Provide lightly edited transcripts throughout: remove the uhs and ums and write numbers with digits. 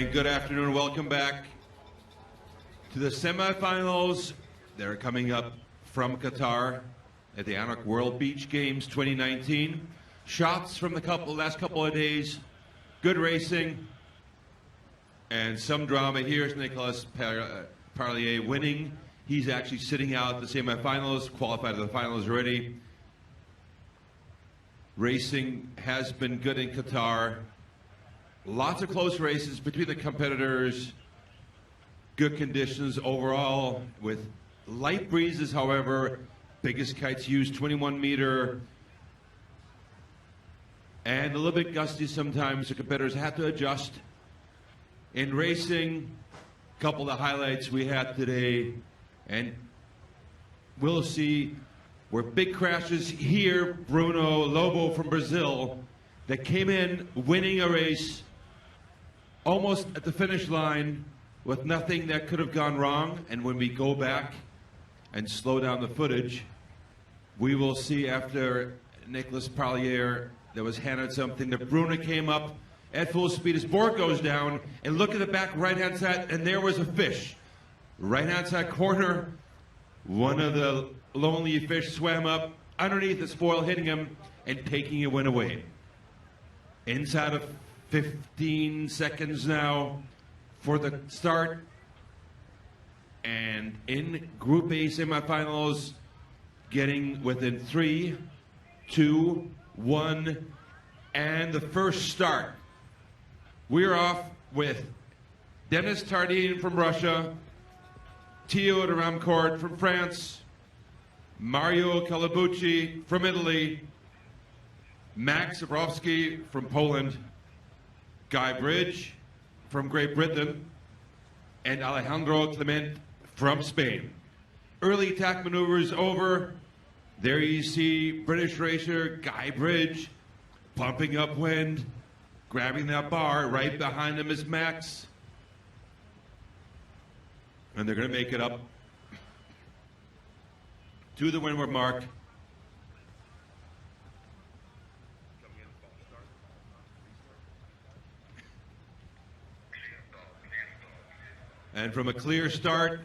And good afternoon. Welcome back to the semifinals. They're coming up from Qatar at the ANOC World Beach Games 2019. Shots from the last couple of days. Good racing. And some drama. Here's Nicolas Parlier winning. He's actually sitting out the semifinals, qualified to the finals already. Racing has been good in Qatar. Lots of close races between the competitors. Good conditions overall with light breezes, however. Biggest kites used 21-meter. And a little bit gusty sometimes. The competitors had to adjust. In racing, a couple of the highlights we had today. And we'll see where big crashes here. Bruno Lobo from Brazil that came in winning a race almost at the finish line with nothing that could have gone wrong. And when we go back and slow down the footage, we will see after Nicolas Parlier that was handed something that Bruno came up at full speed. His board goes down, and look at the back right-hand side, and there was a fish. Right-hand side corner, one of the lonely fish swam up underneath the spoil, hitting him and taking it away. Inside of 15 seconds now for the start. And in Group A semifinals, getting within 3, 2, 1, and the first start. We're off with Denis TARADIN from Russia, Theo DE RAMECOURT from France, Mario CALBUCCI from Italy, Maksymilian from Poland, Guy Bridge from Great Britain, and Alejandro CLIMENT from Spain. Early attack maneuvers over. There you see British racer Guy Bridge pumping up wind, grabbing that bar. Right behind him is Max. And they're going to make it up to the Windward Mark. And from a clear start,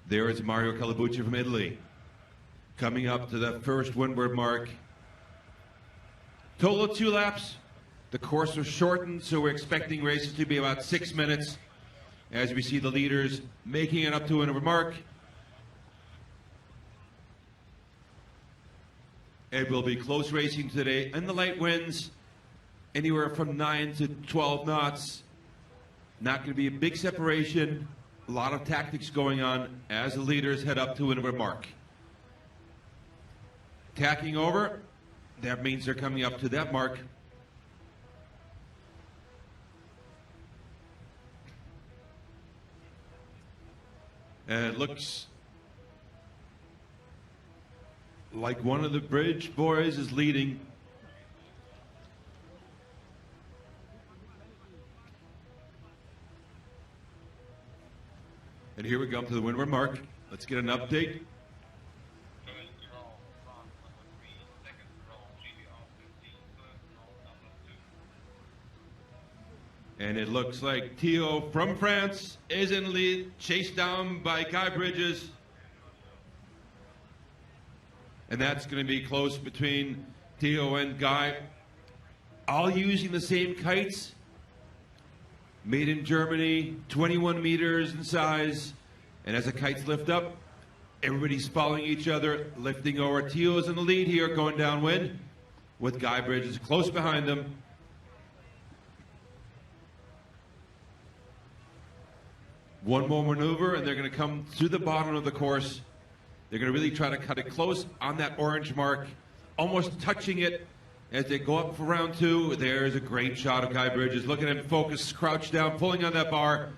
there is Mario CALBUCCI from Italy. Coming up to the first Windward Mark. Total of 2 laps. The course was shortened, so we're expecting races to be about 6 minutes as we see the leaders making it up to Windward Mark. It will be close racing today, and the light winds anywhere from 9 to 12 knots. Not going to be a big separation. A lot of tactics going on as the leaders head up to Windward Mark. Tacking over, that means they're coming up to that mark. And it looks like one of the bridge boys is leading. And here we go to the Windward Mark. Let's get an update. And it looks like Theo from France is in lead, chased down by Guy Bridges. And that's going to be close between Theo and Guy. All using the same kites. Made in Germany, 21 meters in size. And as the kites lift up, everybody's following each other, lifting over. Theo's in the lead here, going downwind, with Guy Bridges close behind him. One more maneuver, and they're going to come to the bottom of the course. They're going to really try to cut it close on that orange mark, almost touching it as they go up for round 2. There's a great shot of Guy Bridges. Look at him focus, crouch down, pulling on that bar.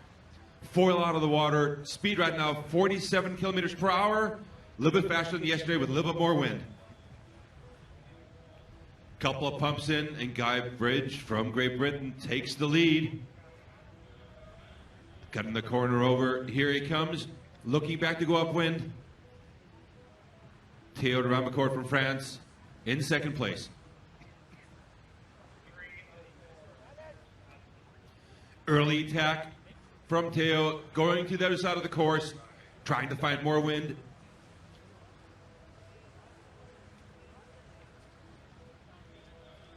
Foil out of the water. Speed right now, 47 kilometers per hour. A little bit faster than yesterday with a little bit more wind. Couple of pumps in, and Guy Bridge from Great Britain takes the lead. Cutting the corner over. Here he comes, looking back to go upwind. Theo DE RAMECOURT from France in second place. Early attack from Theo, going to the other side of the course, trying to find more wind.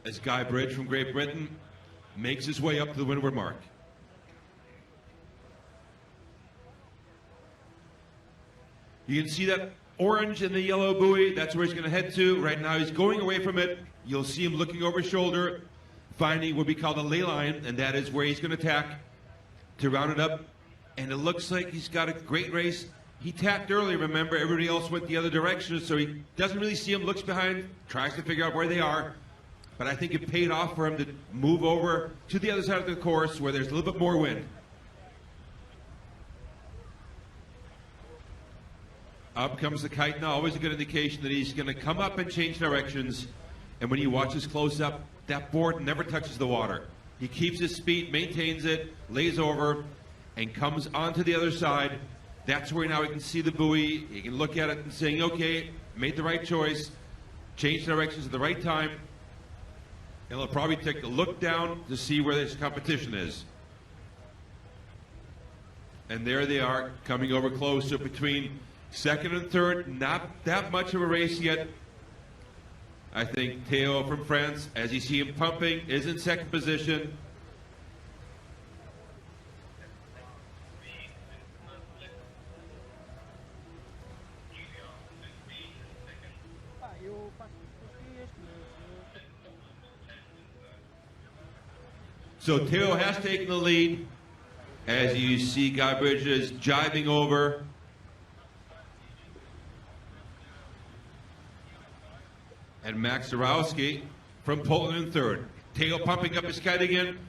As Guy Bridge from Great Britain makes his way up to the Windward Mark. You can see that orange and the yellow buoy, that's where he's going to head to. Right now he's going away from it. You'll see him looking over his shoulder, finding what we call the ley line, and that is where he's going to tack to round it up. And it looks like he's got a great race. He tacked early, remember, everybody else went the other direction, so he doesn't really see him, looks behind, tries to figure out where they are. But I think it paid off for him to move over to the other side of the course where there's a little bit more wind. Up comes the kite now, always a good indication that he's going to come up and change directions. And when you watch this close up, that board never touches the water. He keeps his speed, maintains it, lays over, and comes onto the other side. That's where now he can see the buoy. He can look at it and saying, okay, made the right choice, changed directions at the right time. And he'll probably take a look down to see where this competition is. And there they are, coming over close. So between second and third, not that much of a race yet. I think Theo from France, as you see him pumping, is in second position. So Theo has taken the lead, as you see Guy Bridges jiving over. And Max ZAKOWSKI from Poland in third. Theo pumping up his kite again.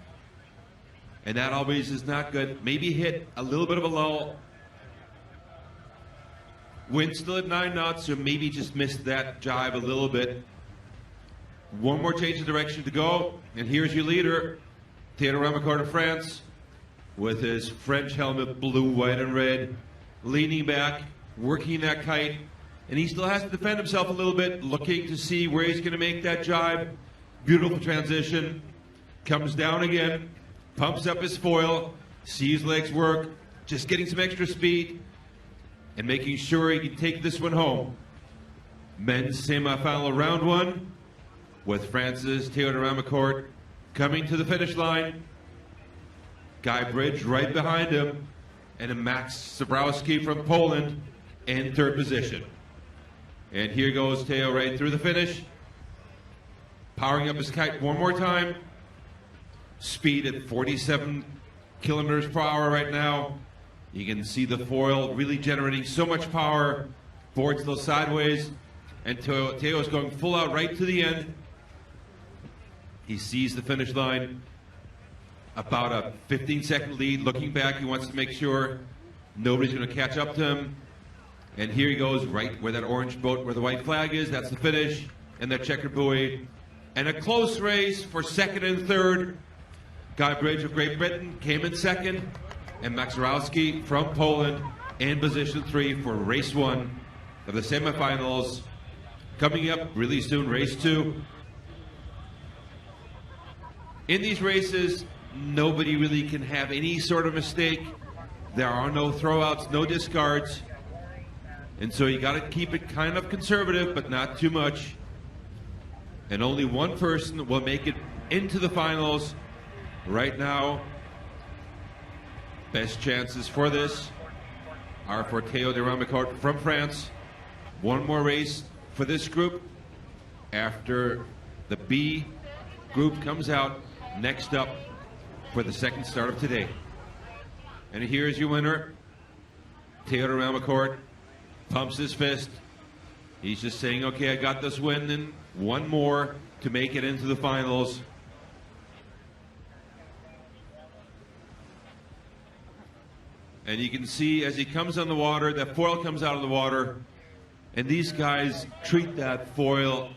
And that always is not good. Maybe hit a little bit of a lull. Wind still at 9 knots, so maybe just missed that jive a little bit. One more change of direction to go. And here's your leader, Theo DE RAMECOURT of France, with his French helmet, blue, white, and red, leaning back, working that kite. And he still has to defend himself a little bit, looking to see where he's going to make that jibe. Beautiful transition. Comes down again, pumps up his foil, sees legs work, just getting some extra speed, and making sure he can take this one home. Men's semifinal round 1, with France's Theo DE RAMECOURT coming to the finish line. Guy Bridge right behind him, and a Max ZAKOWSKI from Poland in third position. And here goes Theo right through the finish, powering up his kite one more time. Speed at 47 kilometers per hour right now. You can see the foil really generating so much power. Board still sideways, and Theo is going full out right to the end. He sees the finish line, about a 15-second lead. Looking back, he wants to make sure nobody's going to catch up to him. And here he goes, right where that orange boat, where the white flag is. That's the finish, and that checkered buoy. And a close race for second and third. Guy Bridge of Great Britain came in second, and Max ZAKOWSKI from Poland in position 3 for race 1 of the semifinals. Coming up really soon, race 2. In these races, nobody really can have any sort of mistake. There are no throwouts, no discards. And so you got to keep it kind of conservative, but not too much. And only one person will make it into the finals. Right now, best chances for this are for Theo DE RAMECOURT from France. One more race for this group after the B group comes out. Next up for the second start of today. And here's your winner, Theo DE RAMECOURT. Pumps his fist. He's just saying, okay, I got this win, and one more to make it into the finals. And you can see as he comes on the water, that foil comes out of the water, and these guys treat that foil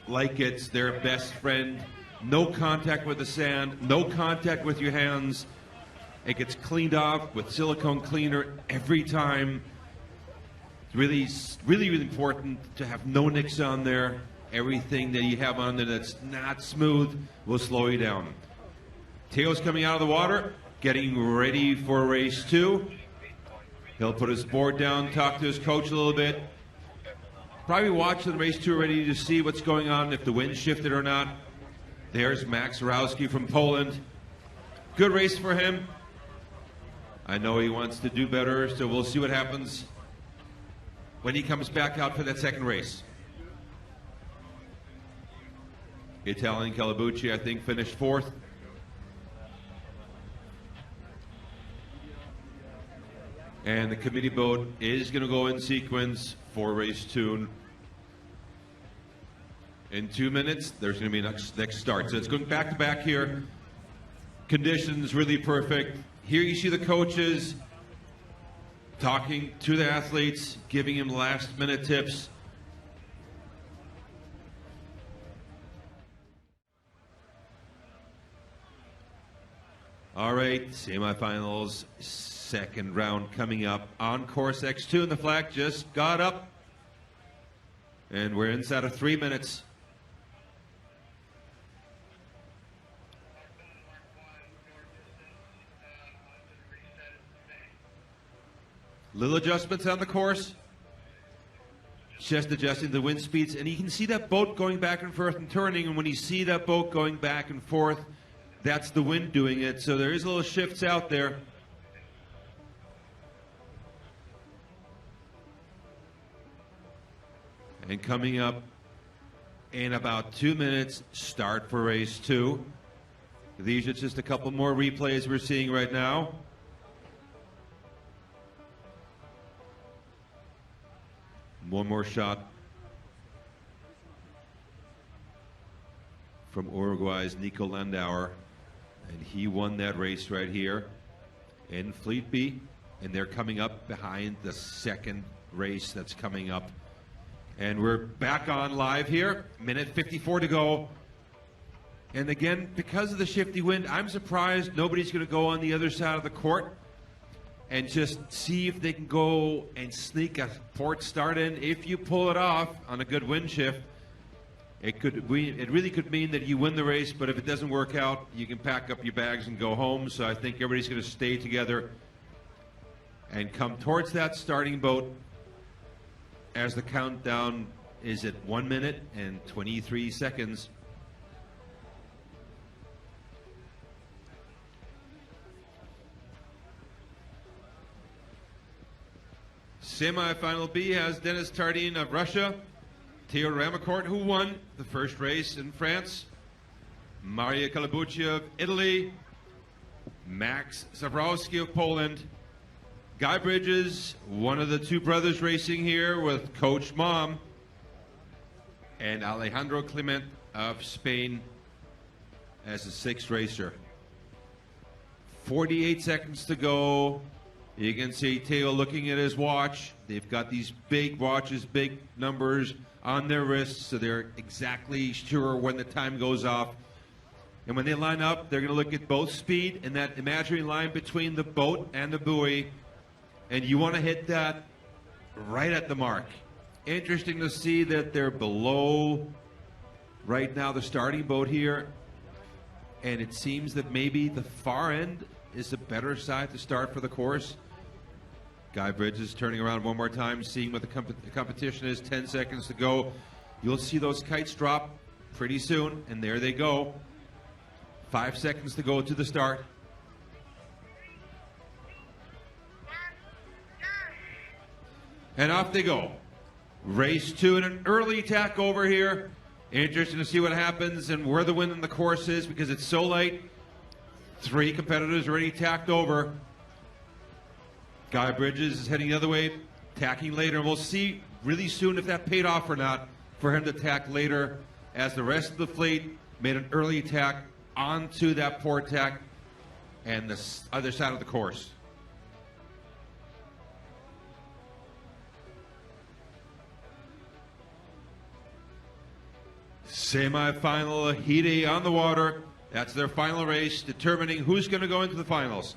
like it's their best friend. No contact with the sand, no contact with your hands. It gets cleaned off with silicone cleaner every time. It's really important to have no nicks on there. Everything that you have on there that's not smooth will slow you down. Theo's coming out of the water. getting ready for race 2. He'll put his board down, talk to his coach a little bit. Probably watching race 2 already to see what's going on, if the wind shifted or not. There's Max ZAKOWSKI from Poland. Good race for him. I know he wants to do better, so we'll see what happens when he comes back out for that second race. Italian CALBUCCI, I think, finished 4th. And the committee boat is going to go in sequence for race 2. In 2 minutes, there's going to be next start. So it's going back to back here. Conditions really perfect. Here you see the coaches talking to the athletes, giving him last minute tips. All right, semifinals, second round coming up on course X2, and the flag just got up. And we're inside of 3 minutes. Little adjustments on the course. Just adjusting the wind speeds, and you can see that boat going back and forth and turning, and when you see that boat going back and forth, that's the wind doing it. So there is little shifts out there. And coming up in about 2 minutes, start for race 2. These are just a couple more replays we're seeing right now. One more shot from Uruguay's Nico Landauer, and he won that race right here in Fleet B, and they're coming up behind the second race that's coming up. And we're back on live here, minute 54 to go. And again, because of the shifty wind, I'm surprised nobody's going to go on the other side of the court and just see if they can go and sneak a port start in. If you pull it off on a good wind shift, it really could mean that you win the race, but if it doesn't work out, you can pack up your bags and go home. So I think everybody's going to stay together and come towards that starting boat as the countdown is at 1 minute and 23 seconds. Semifinal B has Denis TARADIN of Russia, Theo DE RAMECOURT, who won the first race in France, Maria CALBUCCI of Italy, Max ZAKOWSKI of Poland, Guy Bridges, one of the two brothers racing here with Coach Mom, and Alejandro CLIMENT of Spain as a sixth racer. 48 seconds to go. You can see Theo looking at his watch. They've got these big watches, big numbers on their wrists, so they're exactly sure when the time goes off. And when they line up, they're going to look at both speed and that imaginary line between the boat and the buoy. And you want to hit that right at the mark. Interesting to see that they're below right now the starting boat here. And it seems that maybe the far end is a better side to start for the course. Guy Bridges turning around one more time, seeing what the competition is. 10 seconds to go. You'll see those kites drop pretty soon, and there they go. 5 seconds to go to the start. And off they go. Race 2 and an early attack over here. Interesting to see what happens and where the wind in the course is because it's so light. 3 competitors already tacked over. Guy Bridges is heading the other way, tacking later. And we'll see really soon if that paid off or not for him to tack later as the rest of the fleet made an early attack onto that port tack and the other side of the course. Semi-final Heat on the water. That's their final race, determining who's going to go into the finals.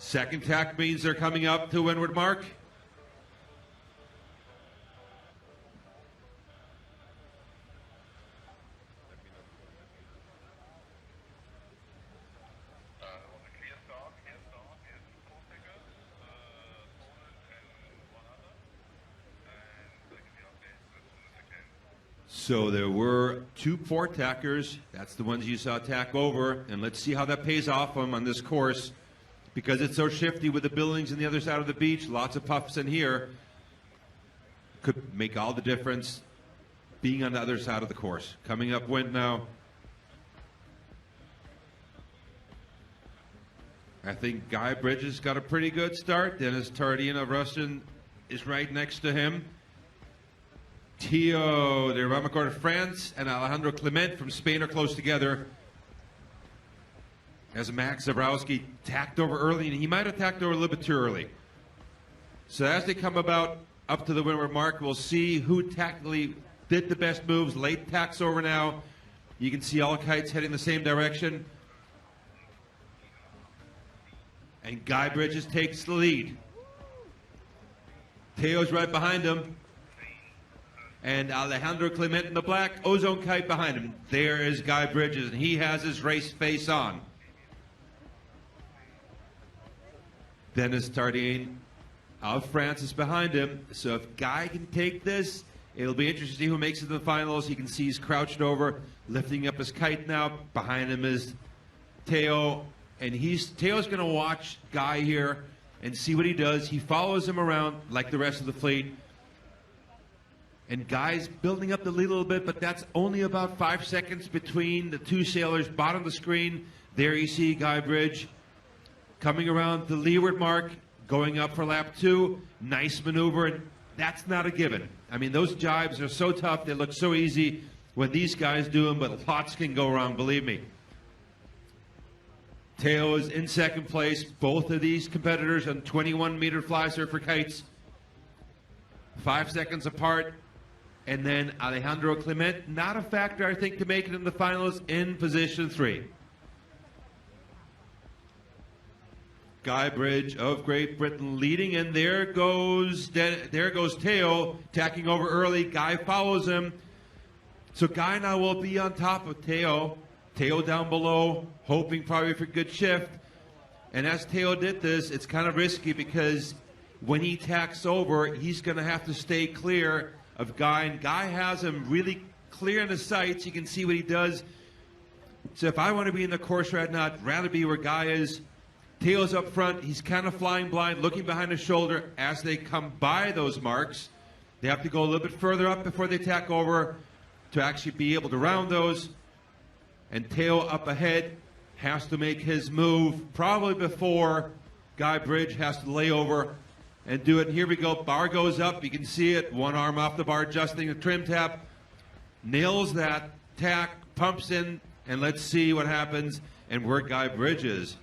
Second tack means they're coming up to Windward Mark. So there were 2 port tackers. That's the ones you saw tack over. And let's see how that pays off on this course. Because it's so shifty with the buildings on the other side of the beach, lots of puffs in here. Could make all the difference being on the other side of the course. Coming up wind now. I think Guy Bridges got a pretty good start. Denis Taradin of Russian is right next to him. Theo DE RAMECOURT of France and Alejandro CLIMENT from Spain are close together. As Max ZAKOWSKI tacked over early, and he might have tacked over a little bit too early. So as they come about up to the Windward Mark, we'll see who tactically did the best moves. Late tacks over now. You can see all kites heading the same direction. And Guy Bridges takes the lead. Theo's right behind him. And Alejandro CLIMENT in the black, ozone kite behind him. There is Guy Bridges, and he has his race face on. Denis Taradin of France is behind him. So if Guy can take this, it'll be interesting to see who makes it to the finals. You can see he's crouched over, lifting up his kite now. Behind him is Theo. And Theo's going to watch Guy here and see what he does. He follows him around like the rest of the fleet. And Guy's building up the lead a little bit, but that's only about 5 seconds between the 2 sailors. Bottom of the screen, there you see Guy Bridge coming around the leeward mark, going up for lap 2. Nice maneuver, and that's not a given. I mean, those jibes are so tough. They look so easy when these guys do them, but lots can go wrong, believe me. Theo is in second place. Both of these competitors on 21-meter fly surfer kites. 5 seconds apart. And then Alejandro CLIMENT, not a factor, I think, to make it in the finals, in position 3. Guy Bridge of Great Britain leading, and there goes Theo tacking over early. Guy follows him. So Guy now will be on top of Theo. Theo down below, hoping probably for a good shift. And as Theo did this, it's kind of risky because when he tacks over, he's going to have to stay clear of Guy. And Guy has him really clear in the sights. You can see what he does. So if I want to be in the course right now, I'd rather be where Guy is. Theo's up front. He's kind of flying blind, looking behind his shoulder as they come by those marks. They have to go a little bit further up before they tack over to actually be able to round those. And Theo up ahead has to make his move probably before Guy Bridge has to lay over and do it. And here we go. Bar goes up. You can see it. One arm off the bar, adjusting the trim tab. Nails that tack, pumps in, and let's see what happens and where Guy Bridge is.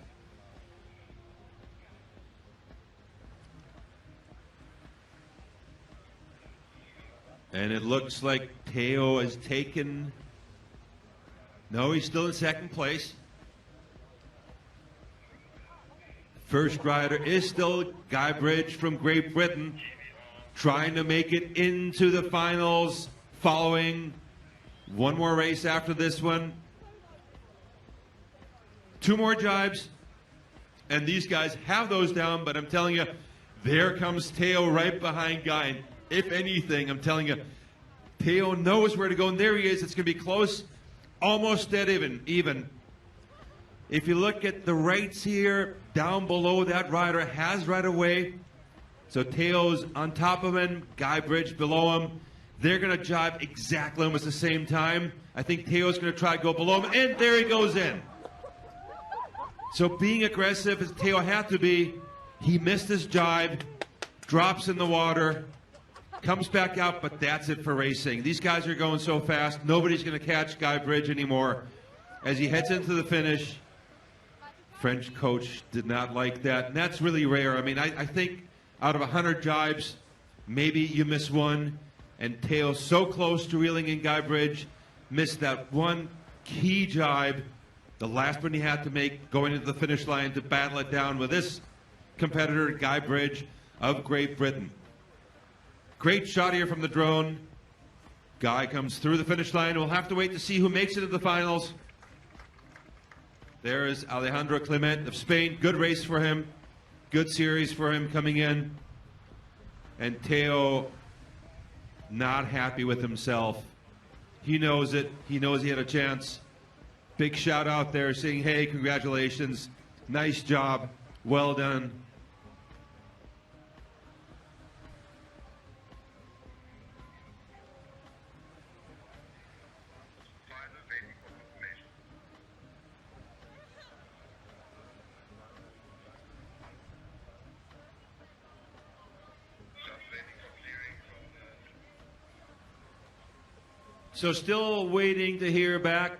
And it looks like Theo has taken... No, he's still in second place. First rider is still Guy Bridge from Great Britain, trying to make it into the finals, following one more race after this one. 2 more jibes, and these guys have those down, but I'm telling you, there comes Theo right behind Guy. And if anything, I'm telling you, Theo knows where to go, and there he is. It's going to be close. Almost dead even. If you look at the rates here, down below that rider has right away. So Theo's on top of him, Guy Bridge below him. They're going to jibe exactly almost the same time. I think Theo's going to try to go below him, and there he goes in. So being aggressive as Theo had to be, he missed his jibe, drops in the water, comes back out, but that's it for racing. These guys are going so fast, nobody's going to catch Guy Bridge anymore. As he heads into the finish, French coach did not like that, and that's really rare. I mean, I think out of 100 jibes, maybe you miss one, and Theo so close to reeling in Guy Bridge, missed that one key jibe, the last one he had to make going into the finish line to battle it down with this competitor, Guy Bridge of Great Britain. Great shot here from the drone. Guy comes through the finish line. We'll have to wait to see who makes it to the finals. There is Alejandro CLIMENT of Spain. Good race for him. Good series for him coming in. And Theo not happy with himself. He knows it. He knows he had a chance. Big shout out there saying, hey, congratulations. Nice job. Well done. So still waiting to hear back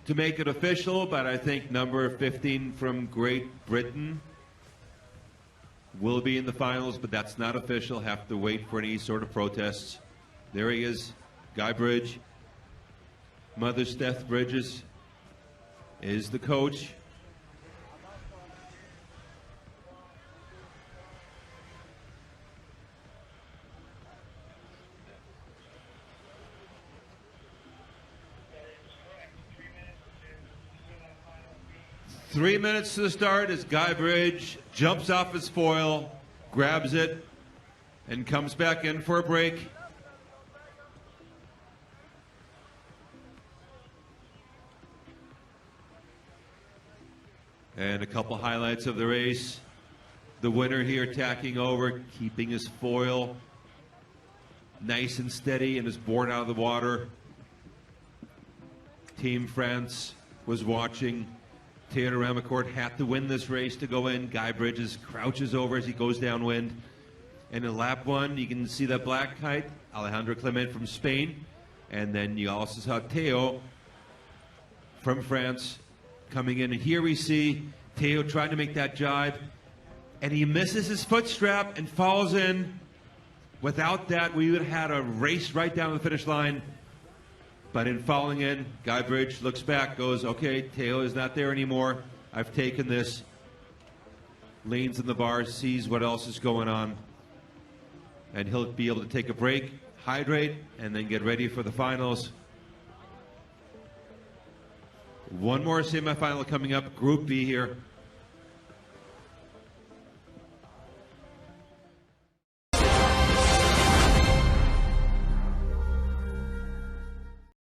to make it official, but I think number 15 from Great Britain will be in the finals, but that's not official. Have to wait for any sort of protests. There he is, Guy Bridge. Mother Steph Bridges is the coach. Three minutes to the start as Guy Bridge jumps off his foil, grabs it, and comes back in for a break. And a couple highlights of the race. The winner here tacking over, keeping his foil nice and steady and is borne out of the water. Team France was watching. Theo DE RAMECOURT had to win this race to go in. Guy Bridges crouches over as he goes downwind. And in lap one, you can see that black kite, Alejandro CLIMENT from Spain. And then you also saw Theo from France coming in. And here we see Theo trying to make that jibe. And he misses his foot strap and falls in. Without that, we would have had a race right down the finish line. But in falling in, Guy Bridge looks back, goes, okay, Theo is not there anymore. I've taken this. Leans in the bars, sees what else is going on. And he'll be able to take a break, hydrate, and then get ready for the finals. One more semifinal coming up, Group B here.